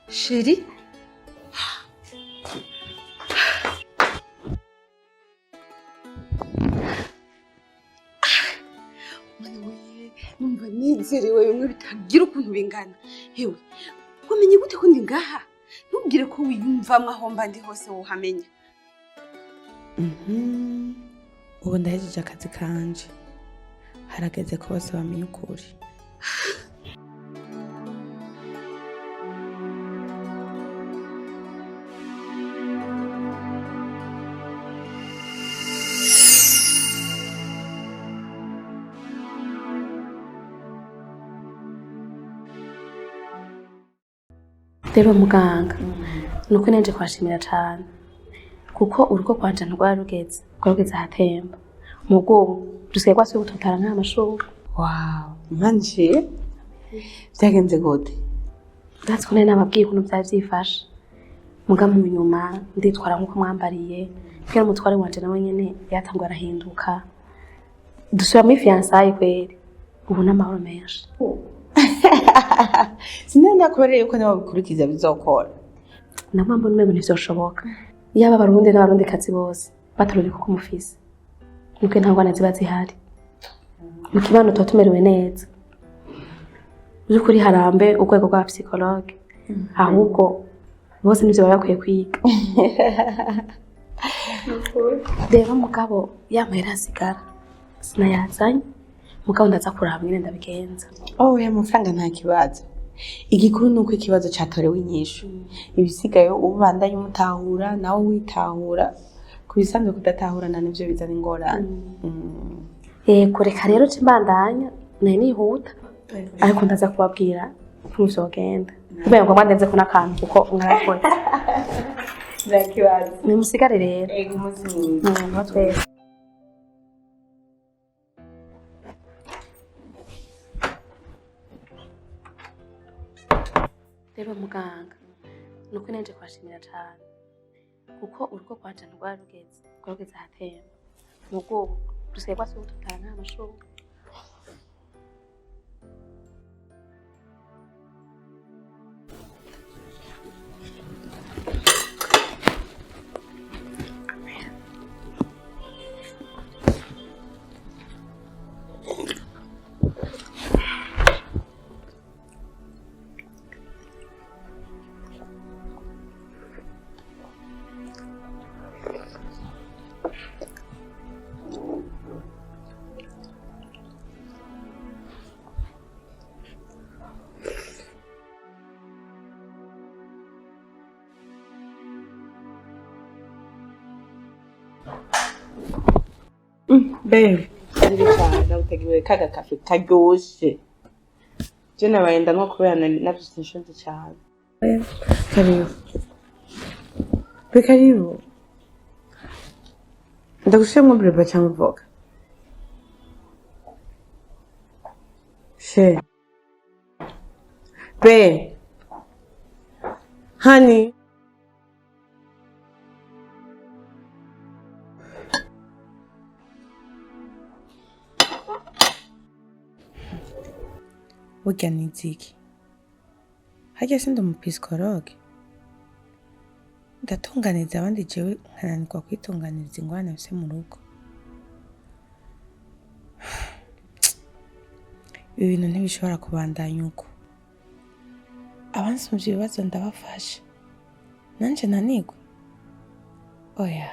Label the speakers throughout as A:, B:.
A: Chérie? Numva nezerewe bimwe bitagira ukuntu bingana. Hewe, wamenye gute ko ndi ngaha? Ntubwire ko wiyumvamwe aho mba ndi hose wohamenya.
B: Ubu ndahejeje akazi kanje. Harageze ko bose bamenye ukuri.
C: Rero muganga nuko nanje kwashimira cyane kuko urugo kwanje rwarugeze ahatemba mugo dusigaye kwasuye gutotara nk'amashuka.
B: Wow, manje byagenze gute?
C: That's kone nababwiye ukuntu byavyifasha muga mu nyuma nditwara nkuko mwambariye kera umutware wanje nawe nyene yatangwa arahinduka dusubira muri fiançailles kweri ubu n'amahoro menshi.
B: Sinenda koreye uko nawe bikurikiza bizokora.
C: Namwe mbona ntivyoshoboka. Yaba abarundi n'abarundi kazi bose bataruri kuko mufise. Nuko ntangwana ziba zihari. Mu kibano tumerewe neza. Byukuri harambe urwego rwa psychologue. Ahubwo bose nivyo bakwiye kwiga. Rero mugabo yamahera asigara. Sinayazanye. Mugabo ndaza kuraba nyine ndabigenza.
B: Oh, y'amafaranga nta kibazo. Igikuru nuko ikibazo cyatorewe inyishu. Ibisigaye ubandanye umutahura nawe witahura. Kubisanzwe kudatahurana nivyo bizana ingorane.
C: Kureka rero cimbandanya nari nihuta. Ariko ndaza kubabwira ntuzogenda. Kubera ngo mbandenze ko nakantu kuko mwarakora.
B: Ndakibazo.
C: Nimusigare rero.
B: Ego muzinyi.
C: Natwe. Rero muganga nuko nanje kwashimira cyane kuko urugo kwanje rwarugeze ahatemba mugo dusigaye kwasuye gutotara nk'amashuka.
B: Babe, ndabishaka utegiwe kaga kafe karyoshe. Je nabayenda no kubera nabyo cyane. Karibu. Karibu. Ndagushimwe breba cyangwa voka. She. Babe. Honey. Burya ni iki? Hajya sindi umupsikologe. Ndatunganiza abandi jewe nkananirwa kwitunganiriza ingwane bise mu rugo. Ibi bintu ntibishobora kubandanya uko. Abansumvye ibibazo ndabafasha. Nanje nanigwa. Oya.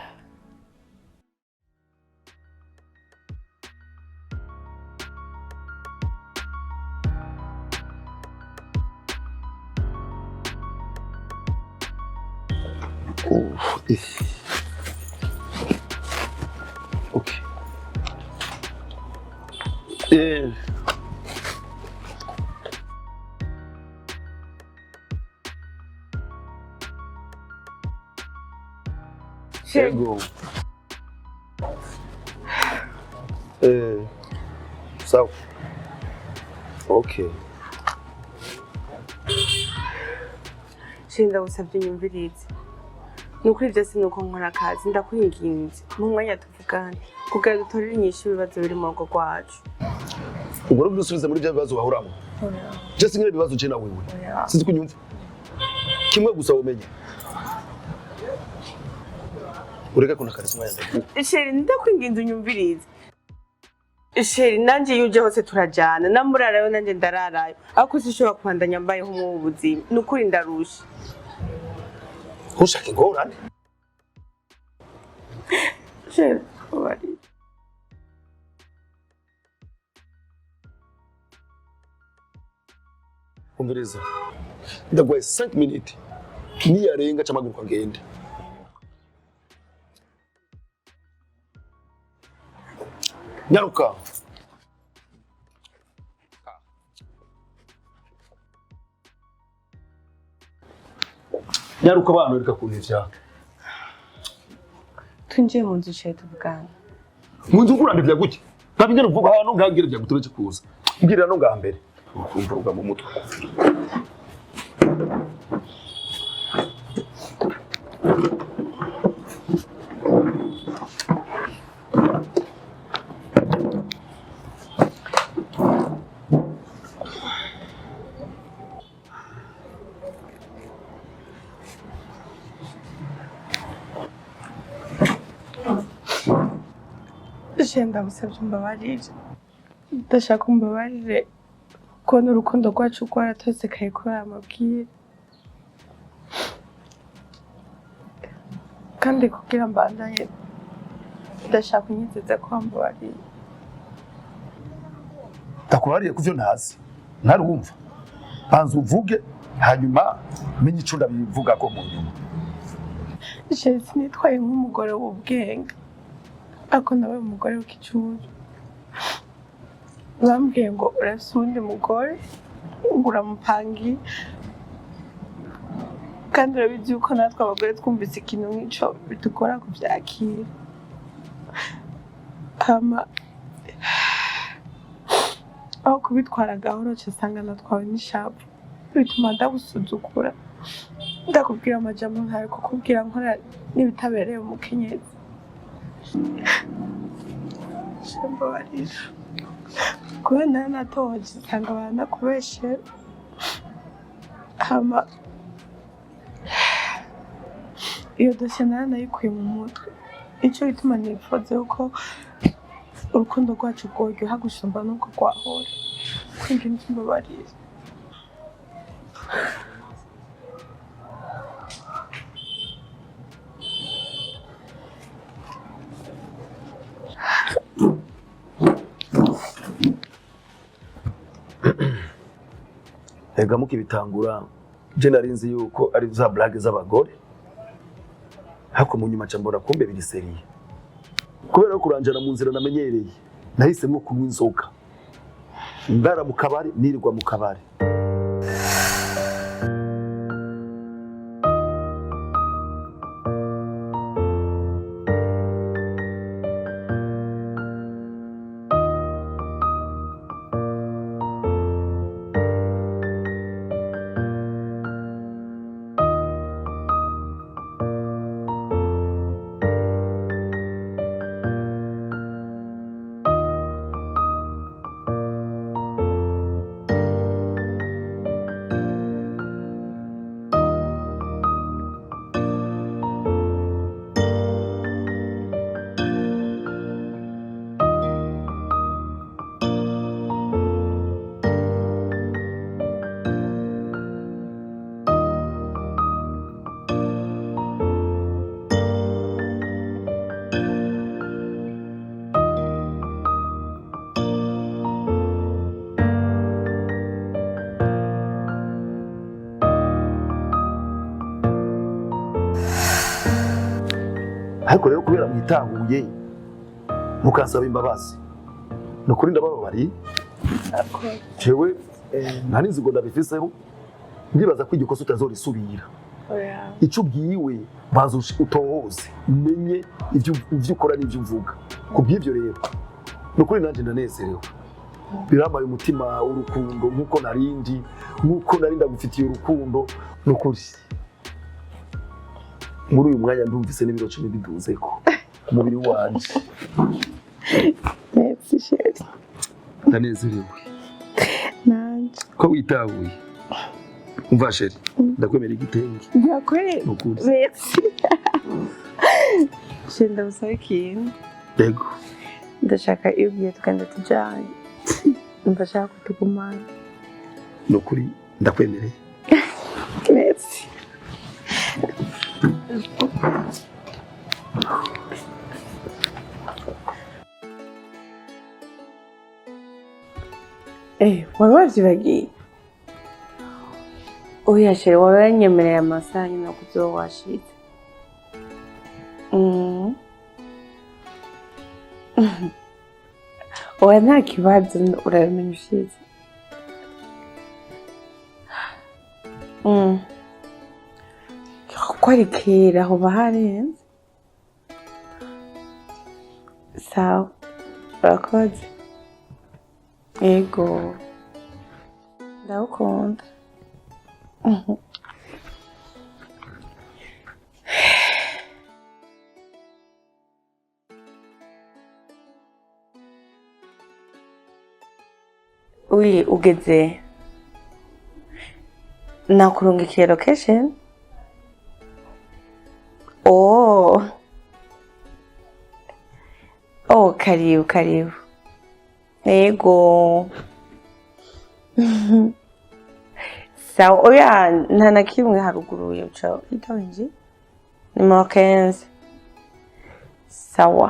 D: Okay. Yeah. There you go. So. Okay.
B: Shinda usabye nyumvirize. Nukuri byose nuko nkora akazi ndakwinginze. Mu mwanya tuvugana kugira dutorere inyishu ibibazo biri mu rugo rwacu.
D: Ubwo rero usubize muri bya bibazo bahuramo. Je singira ibibazo je na wewe. Sinzi kunyumva. kimwe gusa umenye ureka kuna karisma yanjye
B: sheri ndakwinginze unyumvirize sheri nanje yuje hose turajana namurarayo nanje ndararayo ako sishobora kwandanya mbayeho mu buzima nukuri ndarusha
D: ushaka ingorane
B: sheri wari
D: umviriza ndagwaye 5 minutes niyarenga cyamaguruka ngende nyaruka nyaruka abantu reka kunivya
B: twinjiye mu nzu sheri tuvugana
D: mu nzu kurandivya gute ntabingere uvuga hano ngagire bya gutureke kuza mbwirira no ngambere ukumva mu mutwe
B: shenda gusabye umbabarire ndashaka umbabarire ko n'urukundo rwacu rwaratosekaye kubera amabwire kandi kugira mbandanye ndashaka unyizeza ko wambabariye
D: ndakubariye kuvyo ntazi ntari wumva banza uvuge hanyuma menye ico ndabivuga ko mu nyuma
B: sheri sinitwaye nk'umugore w'ubwenge ako nawe umugore w'ikicucu bambwiye ngo urafise uwundi mugore uramupangiye kandi urabizi yuko natwe abagore twumvise ikintu nk'ico bitugora kuvyakira hama aho kubitwara gahoro nsanga natwawe n'ishavu bituma ndagusuzugura ndakubwira amajambo ntayo kukubwira nkora n'ibitabereye umukenyezi mbabarira kubera nayo natohoje nsanga baranakubeshyera hama iyo dosiye nayo nayikuye mu mutwe icyo bituma nifuza yuko urukundo rwacu rworyoha gusumba n'uko rwahora kwinginze mbabarira
D: ega mukibitangura je narinzi yuko ari za blague z'abagore hako mu nyuma cyambora kumbe biri seriye kubera kuranjana mu nzira namenyereye nahisemo kunywa inzoga ndara mu kabari nirirwa mu kabari ariko rero kubera mwitanguye mukansaba imbabazi nukuri ndababari jewe ntari nzigo ndabifiseho ndibaza ko igikoso utazorisubira icyo ubwiwe baza utohoze umenye ivyo ukora n'ivyo uvuga kubw'ivyo rero nukuri nanje ndanezerewe biramaye umutima urukundo nkuko nari ndagufitiye urukundo nukuri muri uyu mwanya ndumvise n'ibiro 10 biduzeko ku mubiri wanje
B: merci chérie
D: ndanezerewe
B: nanje
D: ko witahuye umva sheri ndakwemerera igitenge
B: Ndakore.
D: nukuri
B: Merci. Shenda busaba ikintu.
D: yego
B: Ndashaka iyo ugiye tukagenda tujyanye. Ndashaka ko tugumana.
D: nukuri ndakwemereye.
B: Merci. Wari wavyibagiye? Oya sheri wari wanyemereye amasaha nyine ko uzowashitse. Oya nta kibazo urabimenya ushize. Ko ari kera hoba harenze. Sawa urakoze. Yego ndagukunda. Ui ugeze nakurungikiye location. Oh karibu yego. Sawa oya nta na kimwe haruguruye uca itawenje ni makenzi. Sawa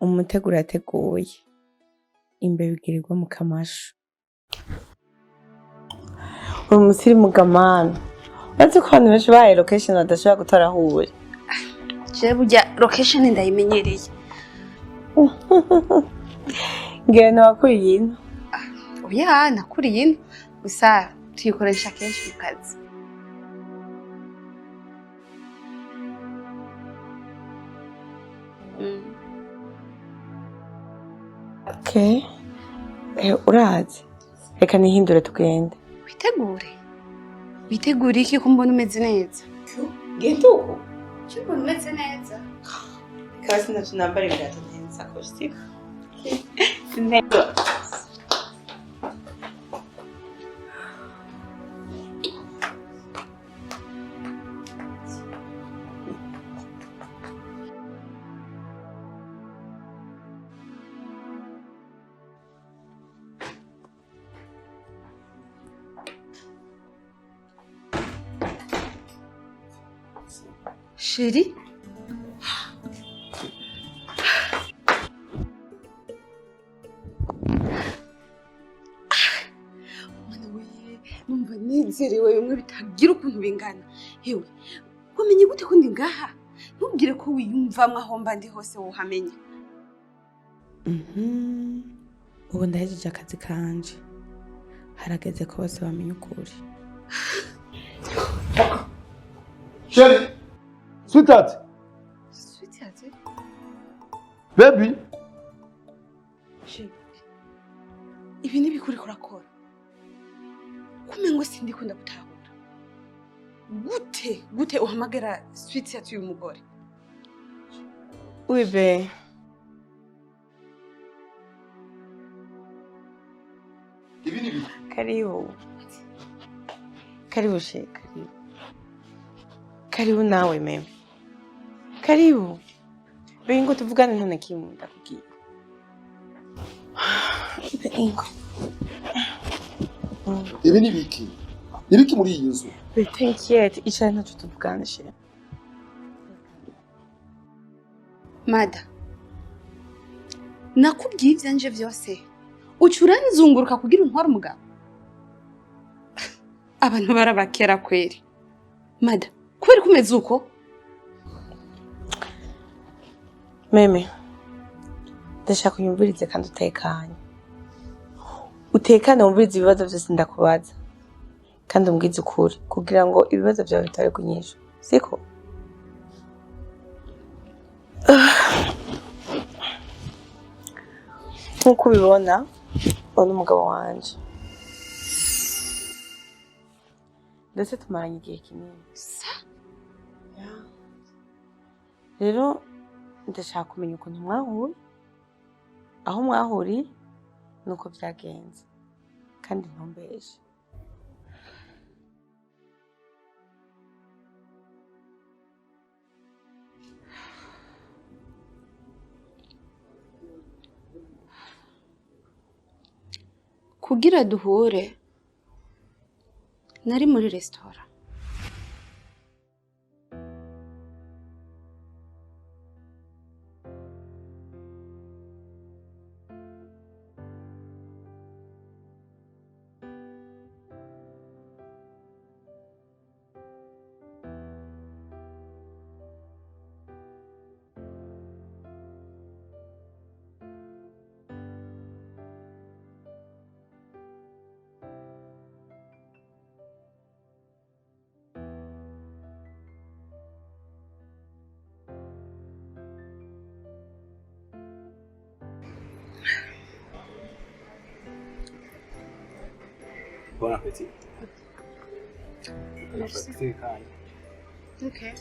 B: umutego urateguye imbere bigirirwa mu kamashu. Uri umusirimu gamana uretse ko abantu benshi bahaye location badashobora gutora aho uri.
A: Je burya location ndayimenyereye.
B: Ngene wakuriye ino?
A: Oya nakuriye ino gusa tuyikoresha kenshi mu kazi.
B: Okay. Urazi reka nihindure tugende.
A: Witegure iki ko mbona umeze neza?
B: Genda uko
A: Cyuko umeze neza.
B: kasi nacho nambara ibirato neza kosti. Sinego.
A: Chérie? Numva nizerewe bimwe bitagira ukuntu bingana. Hewe, wamenye gute ko ndi ngaha? Ntubwire ko wiyumvamwe aho mba ndi hose wohamenya.
B: Ubu ndahejeje akazi kanje. Harageze ko bose bamenya ukuri.
D: Chérie, sweetheart.
A: Sweetheart?
D: Baby.
A: Chérie. Ibi ni bikuri kurakora. Kumengo sindi kunda gutahura. Gute uhamagara sweetheart uyu mugore?
B: Wibe.
D: Ibi ni biki?
B: Karibu. Karibu she, karibu. Karibu nawe meme. Karibu. Bengo tuvugane nta nakimwe ndakubwira. Bengo.
D: Ibi ni biki? Ibiki muri iyi nzu?
B: T'inquiète, icara ntacyo tuvugana she.
A: Mada. Nakubwiye ivyanje vyose. Ucuranizunguruka kugira untwara umugabo. Abantu barabakera kweri. Mada, kubera kumeze uko?
B: Meme. Ndashaka unyumvirize kandi utekanye. Utekane wumvirize ibibazo byose ndakubaza. Kandi umbwize ukuri kugira ngo ibibazo byawe bitare kunyisha. Siko? Nkuko ubibona, ubona umugabo wanje. Ndetse tumaranye igihe kinini. Rero ndashaka kumenya ukuntu mwahuye. aho mwahuri nuko byagenze kandi ntumbeshe.
A: kugira duhure nari muri resitora
E: Bon appétit.
A: Merci. Okay.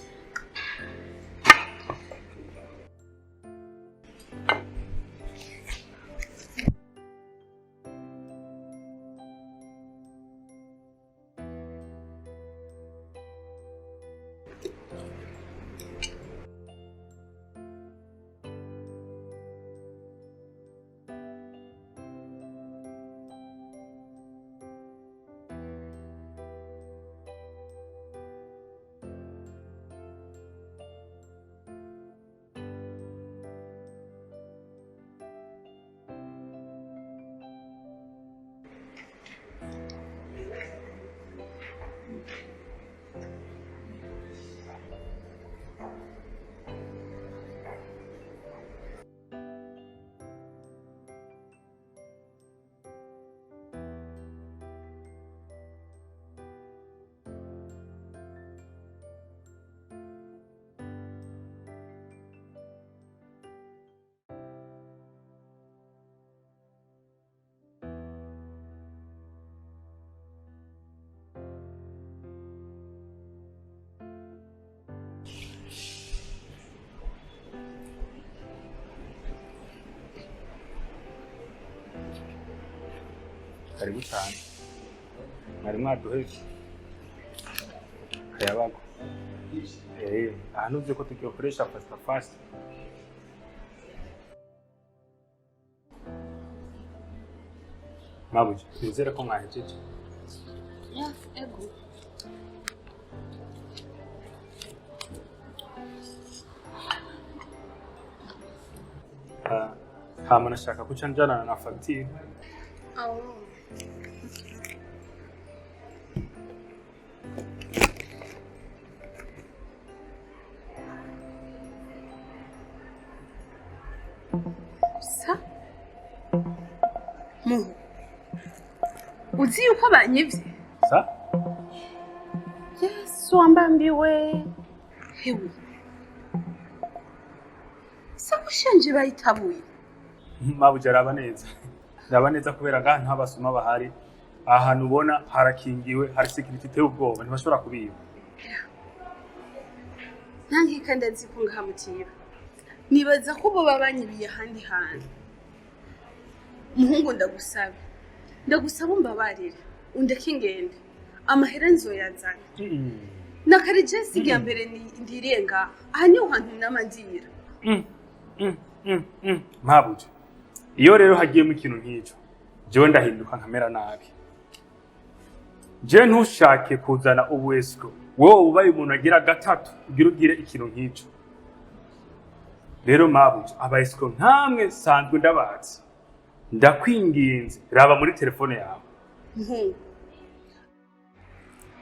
E: Karibu cyane. Mwari mwaduheje. Kayabago. Ahantu uzi ko tugiye fast. Mabuji, nizere ko mwahejeje.
A: Yeah, ego.
E: Hama nashaka kuca njana na fagitire.
A: Oh. Sa? Muhu. Uzi yuko banyivye?
E: Sa?
A: Yes, wambambiwe. Hewe. Sakushanje bayitabuye.
E: Mabuji araba neza kubera ngaha nta basuma bahari. Ahantu ubona harakingiwe, hari security iteye ubwoba, ntibashobora kubiba.
A: Nange kandi nzi ko ngahamutiba. Nibaza ko bo babanyibiye ahandi hantu. Muhungu ndagusaba umbabarira undeke ingende amahera nzoyazana. Nakari Jesse ya mbere ndirenga aha niho hantu n'amadira.
E: Mabuji, iyo rero hagiyemo ikintu nk'icyo jewe ndahinduka nkamera nabi. Je ntushake kuzana ubwesiko wowe ubaye umuntu agira gatatu kugira ugire ikintu nk'icyo. Rero Mabuji, abayesiko ntamwe sanzwe ndabazi. Ndakwinginze raba muri telefone yawe.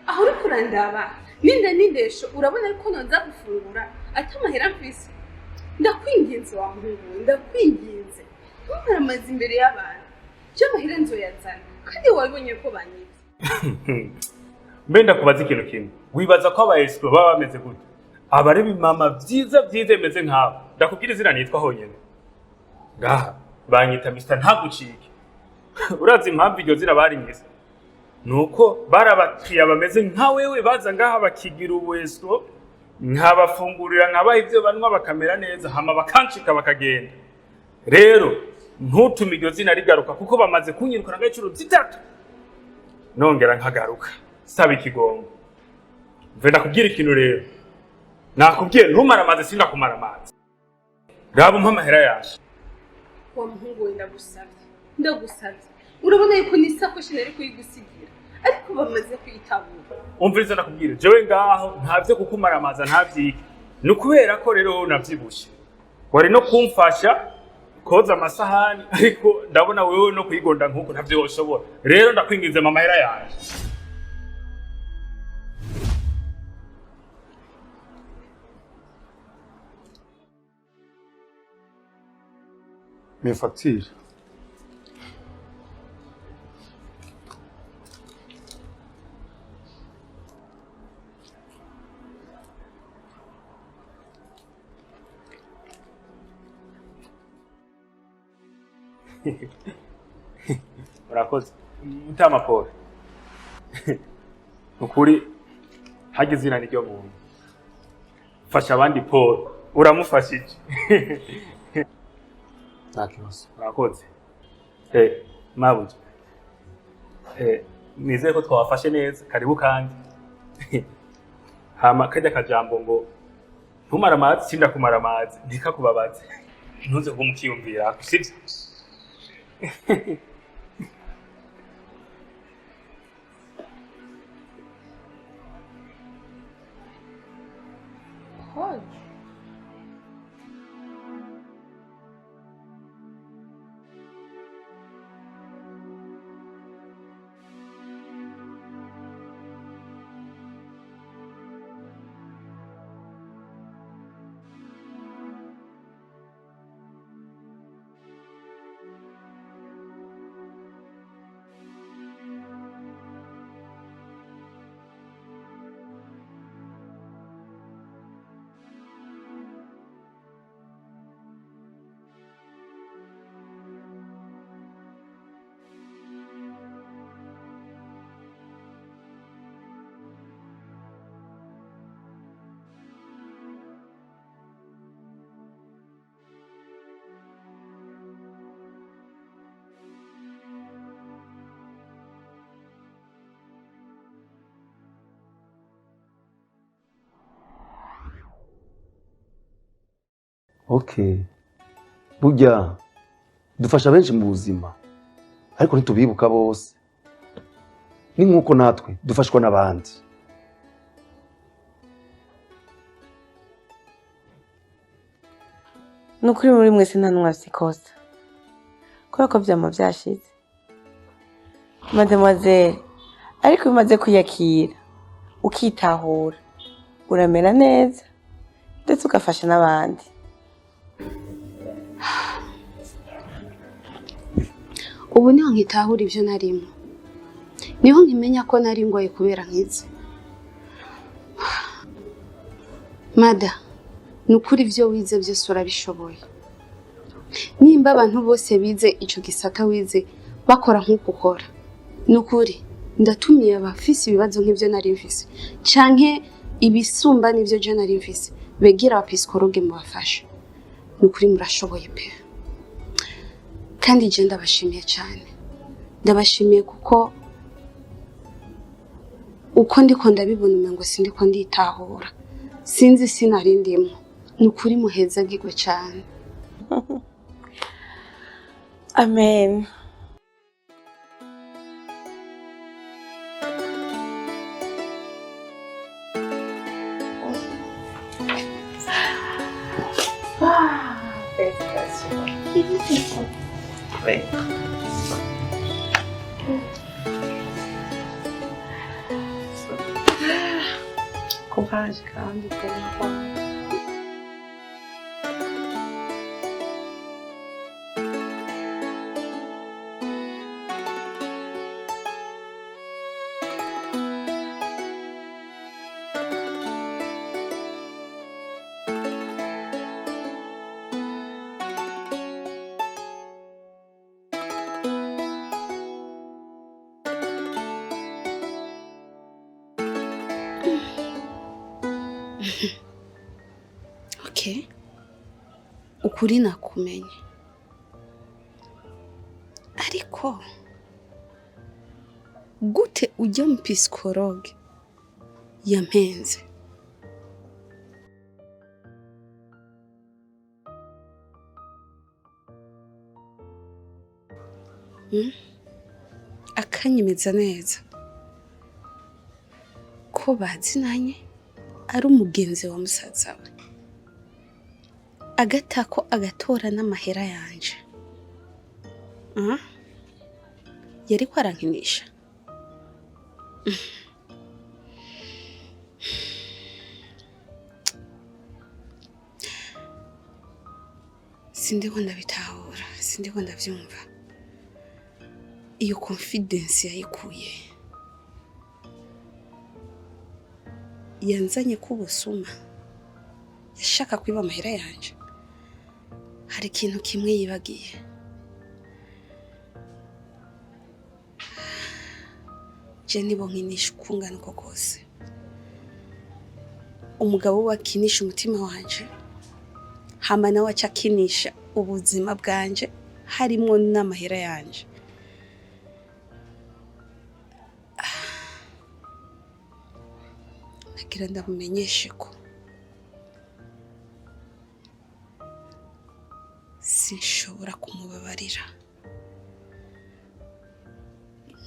A: Aho uri kurandaba nindesho urabona ko nonza gufungura atamahera mfise. Ndakwinginze wa muhungu, ndakwinginze. Ntumaramaze imbere y'abantu. Je mahera nzoyazana kandi wabonye ko banyivye.
E: Mbe ndakubaza ikintu kimwe. Wibaza ko abayesiko baba bameze gute? Abareba imama byiza bimeze nkabo. Ndakubwira izina nitwa honyene. Ngaha banyita Mr. Ntagucike. Urazi impamvu iryo zina barimwise? Nuko barabakiriya bameze nka wewe baza ngaha bakigira ubweso, nkabafungurira nkabaha ivyo banywa bakamera neza, hama bakanshika bakagenda. Rero ntutume iryo zina rigaruka kuko bamaze kunyirukana ng'icuro zitatu nongera nkagaruka saba ikigongo mve ndakubwira ikintu rero nakubwiye ntumara amazi sindakumara amazi raba umpa amahera yawe
A: wa muhungu we ndagusabye urabona yuko n'isakoshi nari kuyigusigira ariko bamaze kuyitabura
E: umviriza ndakubwira jewe ngaho ntavyo kukumara amazi ntavyiki ni ukubera ko rero navyibushe wari no kumfasha koza amasahani ariko ndabona wewe no kuyigonda nkuko ntavyo woshobora rero ndakwinginze mama mahera yawe
D: Mes factures.
E: Urakoze mutama Paul ukuri hagize izina ryo muntu fasha abandi Paul uramufashije
D: Ntakibazo.
E: urakoze mabuja nizeye ko twafashe neza karibu kandi hama kajya kajambo ngo ntumara amazi sinda kumara amazi ndikakubabaze ntuze kumukiyumvira sibyo
A: Paul
D: Okay. Burya dufasha benshi mu buzima ariko ntitubibuka bose. Ni nkuko natwe dufashwa n'abandi.
B: Nukuri muri mwese nta numwe afite ikosa kubera ko vyama vyashize. Mademoiselle, ariko bimaze kwiyakira ukitahura uramera neza ndetse ugafasha n'abandi.
A: ubu niho nkitahura ivyo narimo niho nkimenya ko nari ngoye kubera nkize Mada nukuri ivyo wize byose urabishoboye nimba abantu bose bize ico gisata wize bakora nk'uko ukora nukuri ndatumiye abafise ibibazo nk'ivyo nari mfise canke ibisumba n'ivyo je nari mfise begira abapisikologe mubafasha nukuri murashoboye pe kandi je ndabashimiye cyane ndabashimiye kuko uko ndiko ndabibona umengo sindiko nditahura sinzi sinari ndimo nukuri muhezagirwe cyane
B: Amen. Courage kandi pela
A: Okay. Ukuri nakumenye. ariko gute ujya mu psychologue yampenze? Akanyemeza neza ko bazinanye ari umugenzi wa musaza we, agatako agatora n'amahera yanje. Yari ko arankinisha. Sindiho ndabitahura, sindiho ndavyumva. Iyo confidence yayikuye. Yanzanye kubusuma. Yashaka kwiba amahera yanje. Hari ikintu kimwe yibagiye. Je nibo nkinisha ukungana uko kose. Umugabo wakinisha umutima wanje, hama nawe acakinisha ubuzima bwanje harimo n'amahera yanje. Nagira ndamumenyeshe ko sinshobora kumubabarira.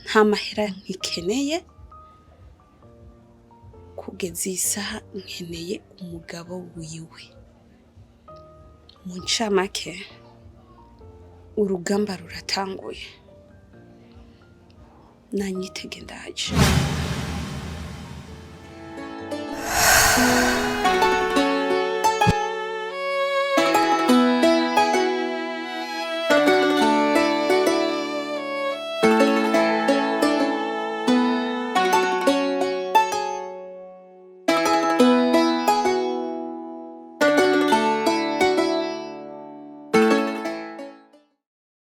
A: Nta mahera nkikeneye, kugeza isaha nkeneye umugabo wiwe. Mu ncamake urugamba ruratanguye. Nanyitege ndaje.